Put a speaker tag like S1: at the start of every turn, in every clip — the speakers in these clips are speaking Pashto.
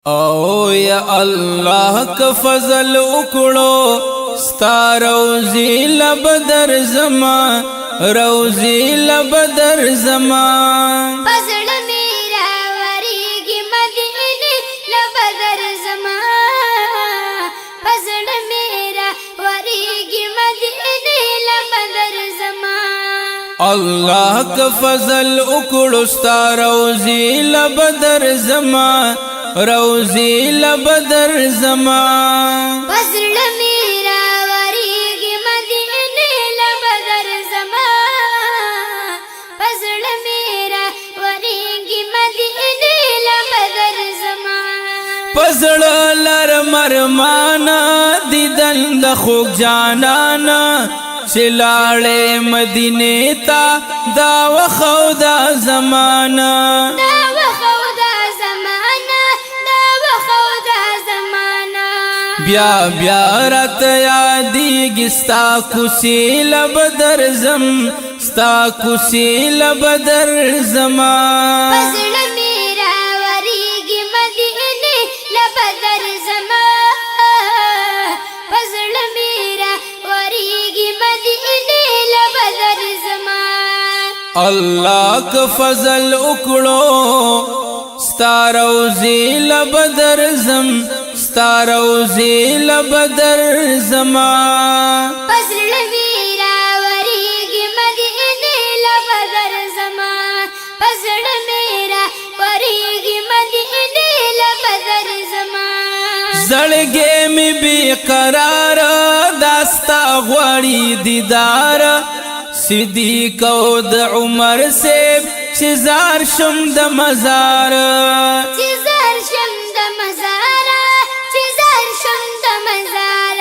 S1: او یا الله ک فضل وکړو ستا روزی لبدر زما روزی لبدر زما
S2: پزړ میرا وریږي مدینه لبدر زما پزړ میرا وریږي مدینه لبدر زما
S1: الله ک فضل وکړو ستا روزی لبدر زما روزی لبدر زما
S2: پزړ میرا وریږي مدینه لبدر زما پزړ میرا وریږي مدینه لبدر زما
S1: پزړ لر مرمانا دیدن د خوږ جانانا چلاړې مدینه تا دا وخو دا زمانہ بیا بیا رات یادیږي ستا کوڅې لبدر زم ستا کوڅې لبدر زما
S2: پزړ میرا وریږي مدینه لبدر زما پزړ میرا وریږي مدینه لبدر زما
S1: الله ک فضل وکړو ستا روزی لبدر زم ستا روزی لبدر زما
S2: پزړ میرا وریږي مدینه لبدر زما پزړ میرا وریږي مدینه لبدر زما
S1: زړګې می بی قرار داستا غوړی دیدار صدیق او د عمر سے چزار شم د مزار
S2: چزار شم د مزار چزار شم د مزار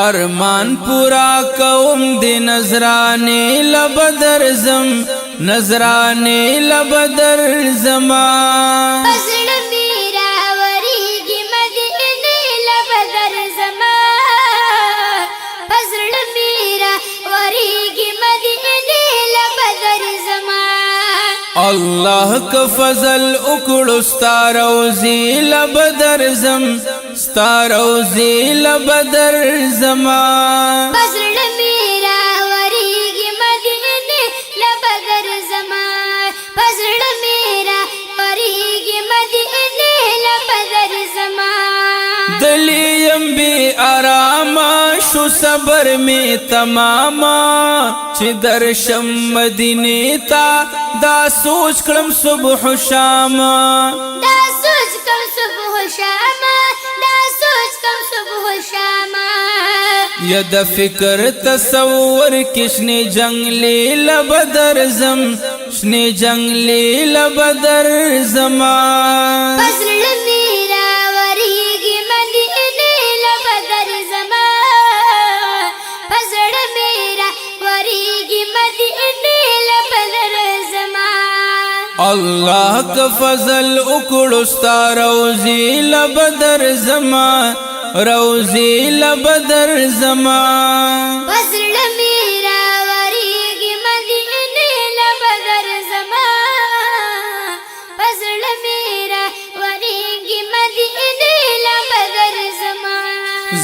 S1: ارمان پورا کوم د نظرانه لبدر زم نظرانه لبدر زما
S2: پزړ میرا وریږي مدینه لبدر زما پزړ میرا وریږي مدینه لبدر زما
S1: الله ک فضل وکړو ستا روزی لبدر زم ستا روزی لبدر زما
S2: پزړ میرا وریږي مدینه لبدر زما پزړ میرا وریږي مدینه لبدر زما
S1: دلیم بی آرام شو صبر می تماما چې درشم مدینه تا دا سوچ کړم صبح و شام
S2: دا سوچ کم صبح و شام دا سوچ کم صبح و شام
S1: یا د فکر تصور کشنی جنگلی لبدر زم شنی جنگلی لبدر زما
S2: پزړ میرا وریږي مدینه لبدر زما پزړ میرا وریږي مدینه لبدر زما
S1: الله ک فضل وکړو ستا روزی لبدر زما روزی لبدر زما
S2: پزړ میرا وریږي مدینه لبدر زما پزړ میرا وریږي مدینه لبدر زما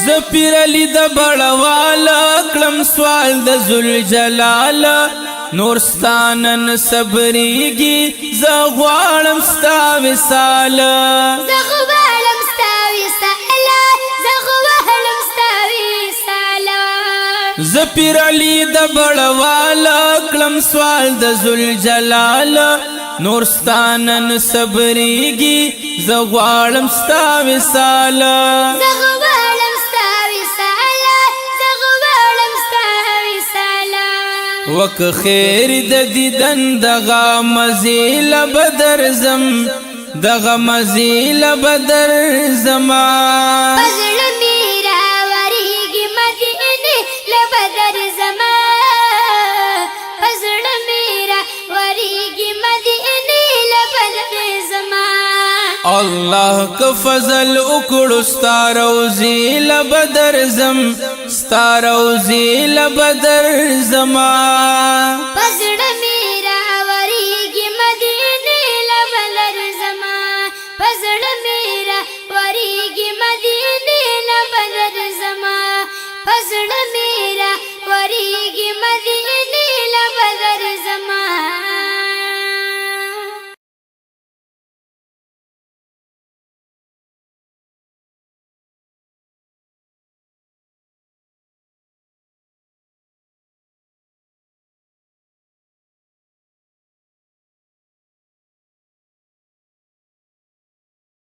S1: زپیر علی د بړوال کلم سوال د ذل جلال نورستانن صبریږي زغوالم ستا وصال
S2: زغوالم ستا وصال زغوالم ستا وصال
S1: زپیر علی د بړوال کلم سوال د ذل جلال نورستانن صبریږي زغوالم ستا وصال
S2: زغوالم ستا وصال زغوالم ستا وصال
S1: وک خیر د دیدن دغه مزی لبدر زم دغه مزی لبدر زما
S2: پزړ میرا وریږي مدینه لبدر زما پزړ میرا وریږي مدینه لبدر زما
S1: الله ک فضل وکړو ستا روزی لبدر زم ستا روزی لبدر زما